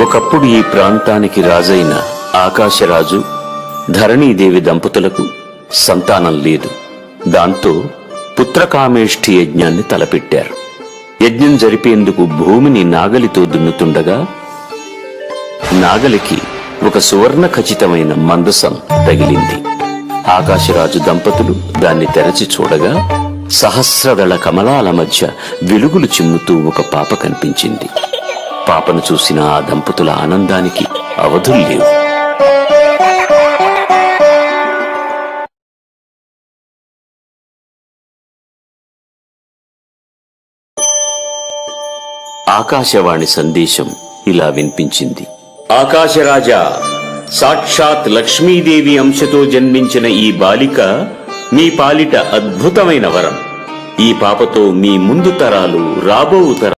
ఒకప్పుడు ఈ ప్రాంతానికి రాజైన ఆకాశరాజు ధరణీదేవి దంపతులకు సంతానం లేదు. దాంతో పుత్రకామేష్ఠి యజ్ఞాన్ని తలపెట్టారు. యజ్ఞం జరిపేందుకు భూమిని నాగలితో దున్నుతుండగా నాగలికి ఒక సువర్ణ ఖచ్చితమైన మందసం తగిలింది. ఆకాశరాజు దంపతులు దాన్ని తెరచి చూడగా సహస్రదళ కమలాల మధ్య వెలుగులు చిమ్ముతూ ఒక పాప కనిపించింది. పాపను చూసిన ఆ దంపతుల ఆనందానికి అవధులు లేవు. ఆకాశవాణి సందేశం ఇలా వినిపించింది. ఆకాశరాజా, సాక్షాత్ లక్ష్మీదేవి అంశతో జన్మించిన ఈ బాలిక మీ పాలిట అద్భుతమైన వరం. ఈ పాపతో మీ ముందు తరాలు రాబోవు తరాలు